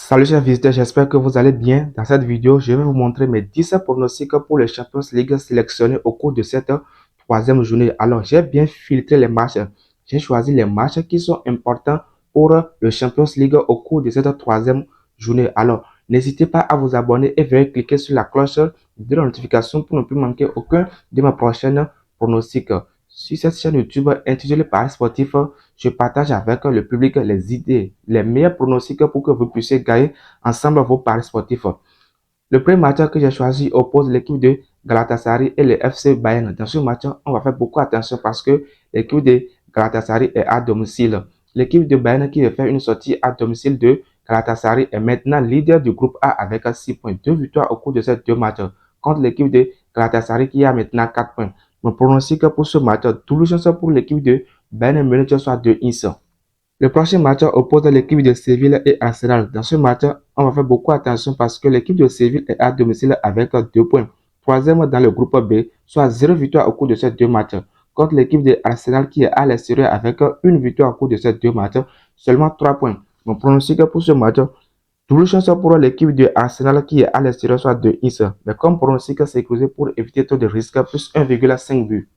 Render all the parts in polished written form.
Salut chers visiteurs, j'espère que vous allez bien. Dans cette vidéo, je vais vous montrer mes 10 pronostics pour les Champions League sélectionnés au cours de cette troisième journée. Alors, j'ai bien filtré les matchs. J'ai choisi les matchs qui sont importants pour le Champions League au cours de cette troisième journée. Alors, n'hésitez pas à vous abonner et veuillez cliquer sur la cloche de la notification pour ne plus manquer aucun de mes prochaines pronostics. Sur cette chaîne YouTube intitulée Paris Sportif, je partage avec le public les idées, les meilleurs pronostics pour que vous puissiez gagner ensemble vos paris sportifs. Le premier match que j'ai choisi oppose l'équipe de Galatasaray et le FC Bayern. Dans ce match, on va faire beaucoup attention parce que l'équipe de Galatasaray est à domicile. L'équipe de Bayern qui veut faire une sortie à domicile de Galatasaray est maintenant leader du groupe A avec 6 points. 2 victoires au cours de ces deux matchs contre l'équipe de Galatasaray qui a maintenant 4 points. Mon pronostic pour ce match, double chance pour l'équipe de Bayern Munich soit 2-1. Le prochain match oppose l'équipe de Séville et Arsenal. Dans ce match, on va faire beaucoup attention parce que l'équipe de Séville est à domicile avec 2 points. Troisième dans le groupe B, soit 0 victoire au cours de ces deux matchs. Contre l'équipe de Arsenal qui est à l'extérieur avec une victoire au cours de ces deux matchs, seulement 3 points. Mon pronostic pour ce match, double chance pour l'équipe de Arsenal qui est à l'extérieur, soit 2-1. Mais comme pronostic sécurisé pour éviter trop de risques, plus 1,5 but.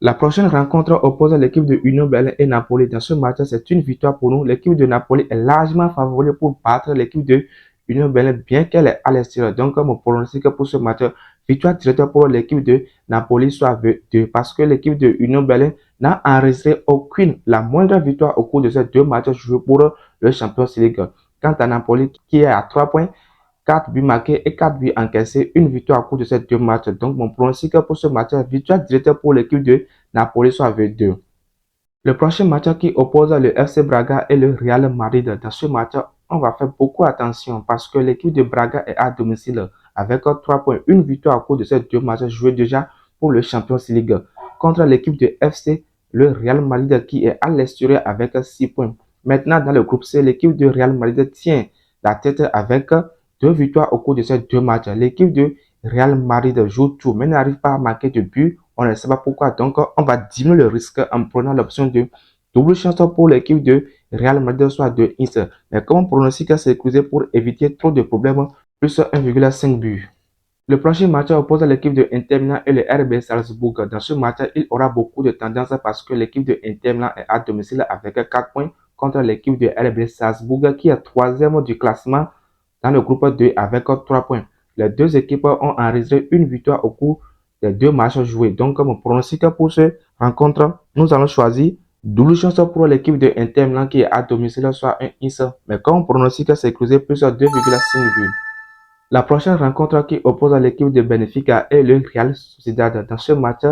La prochaine rencontre oppose l'équipe de Union Berlin et Napoli. Dans ce match, c'est une victoire pour nous. L'équipe de Napoli est largement favorite pour battre l'équipe de Union Berlin, bien qu'elle est à l'extérieur. Donc, mon pronostic pour ce match, victoire directe pour l'équipe de Napoli, soit 2, parce que l'équipe de Union Berlin n'a enregistré la moindre victoire au cours de ces deux matchs joués pour le Champions League. Quant à Napoli, qui est à 3 points, 4 buts marqués et 4 buts encaissés, une victoire au cours de ces deux matchs. Donc, mon pronostic pour ce match, victoire directe pour l'équipe de Napoli, soit 2. Le prochain match qui oppose le FC Braga et le Real Madrid. Dans ce match, on va faire beaucoup attention parce que l'équipe de Braga est à domicile avec 3 points, une victoire au cours de ces deux matchs joués déjà pour le Champions League. Contre l'équipe de FC, le Real Madrid qui est à l'extérieur avec 6 points. Maintenant, dans le groupe C, l'équipe de Real Madrid tient la tête avec 2 victoires au cours de ces deux matchs. L'équipe de Real Madrid joue tout, mais n'arrive pas à marquer de but. On ne sait pas pourquoi. Donc, on va diminuer le risque en prenant l'option de double chance pour l'équipe de Real Madrid, soit 2-1. Mais comme pronostic sécurisé pour éviter trop de problèmes, plus 1,5 but. Le prochain match oppose l'équipe de Inter Milan et le RB Salzbourg. Dans ce match, il aura beaucoup de tendance parce que l'équipe de Inter Milan est à domicile avec 4 points contre l'équipe de RB Salzbourg qui est troisième du classement dans le groupe 2 avec 3 points. Les deux équipes ont enregistré une victoire au cours des deux matchs joués. Donc, mon pronostic pour cette rencontre, nous allons choisir double chance pour l'équipe de Inter Milan qui est à domicile, soit 1-1. Mais comme pronostic sécurisé, plus 2,5 buts. La prochaine rencontre qui oppose l'équipe de Benfica et le Real Sociedad. Dans ce match,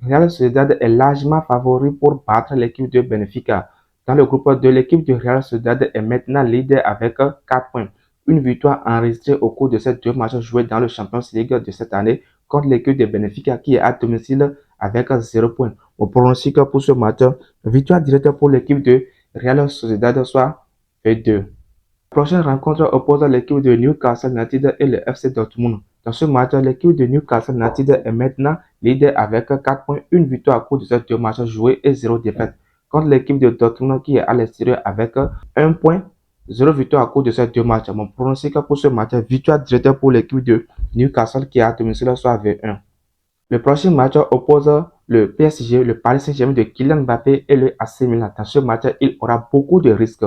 Real Sociedad est largement favori pour battre l'équipe de Benfica. Dans le groupe 2, l'équipe de Real Sociedad est maintenant leader avec 4 points. Une victoire enregistrée au cours de ces deux matchs joués dans le Champions League de cette année contre l'équipe de Benfica qui est à domicile avec 0 points. Mon pronostic pour ce match, victoire directe pour l'équipe de Real Sociedad, soit 2. La prochaine rencontre oppose l'équipe de Newcastle United et le FC Dortmund. Dans ce match, l'équipe de Newcastle United est maintenant leader avec 4 points, une victoire au cours de ces deux matchs joués et 0 défaite. Contre l'équipe de Dortmund qui est à l'extérieur avec 1 point, 0 victoire au cours de ces deux matchs. Mon pronostic pour ce match, victoire directe pour l'équipe de Newcastle qui est à domicile, soit 1. Le prochain match oppose le PSG, le Paris Saint-Germain de Kylian Mbappé et le AC Milan. Dans ce match, il aura beaucoup de risques.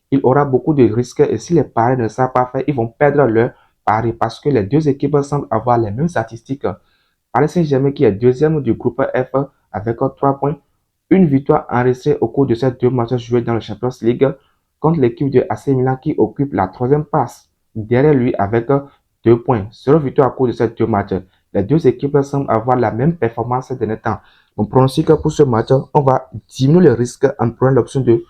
Il aura beaucoup de risques et si les paris ne sont pas faits, ils vont perdre leur pari parce que les deux équipes semblent avoir les mêmes statistiques. Paris Saint-Germain qui est deuxième du groupe F avec 3 points, une victoire enregistrée au cours de ces deux matchs joués dans le Champions League contre l'équipe de AC Milan qui occupe la troisième place derrière lui avec 2 points, 0 victoire au cours de ces deux matchs. Les deux équipes semblent avoir la même performance de derniers temps. Mon pronostic pour ce match, on va diminuer le risque en prenant l'option de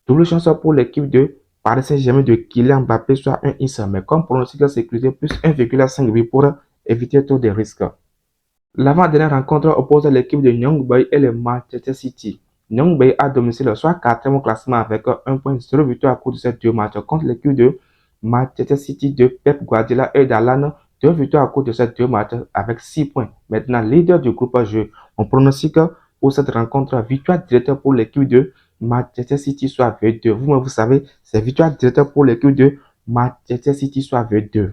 double chance pour l'équipe de Paris Saint-Germain de Kylian Mbappé, soit 1-1. Mais comme pronostic sécurisé, plus 1,5 but pour éviter tous les risques. L'avant-dernière rencontre oppose l'équipe de Young Boys et le Manchester City. Young Boys à domicile, soit 4e au classement avec 1 point, 0 victoire à cours de ces deux matchs contre l'équipe de Manchester City de Pep Guardiola et d'Alan. 2 victoires à cours de ces deux matchs avec 6 points. Maintenant, leader du groupe jeu. On pronostique pour cette rencontre, victoire directe pour l'équipe de Manchester City, soit 2. Vous savez, c'est victoire directe pour l'équipe de Manchester City soit V2.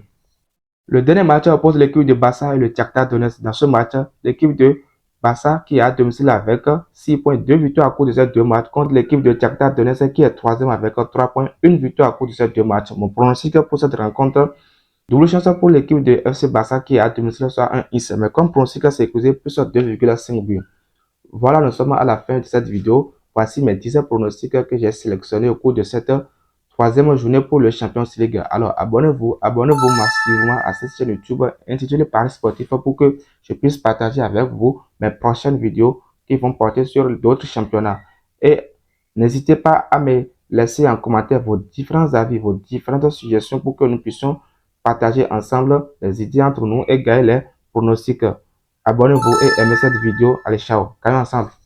Le dernier match oppose l'équipe de Barça et le Shakhtar Donetsk. Dans ce match, l'équipe de Barça qui est à domicile avec 6 points, 2 victoires à cause de ces deux matchs contre l'équipe de Shakhtar Donetsk qui est troisième avec 3 points, 1 victoire à cause de ces deux matchs. Mon pronostic pour cette rencontre, double chance pour l'équipe de FC Barça qui est à domicile soit un X. Mais comme pronostic, c'est écousé plus 2,5 buts. Voilà, nous sommes à la fin de cette vidéo. Voici mes 10 pronostics que j'ai sélectionnés au cours de cette troisième journée pour le Champions League. Alors, abonnez-vous massivement à cette chaîne YouTube intitulée Paris Sportif pour que je puisse partager avec vous mes prochaines vidéos qui vont porter sur d'autres championnats. Et n'hésitez pas à me laisser en commentaire vos différents avis, vos différentes suggestions pour que nous puissions partager ensemble les idées entre nous et gagner les pronostics. Abonnez-vous et aimez cette vidéo. Allez, ciao. Gagnons ensemble.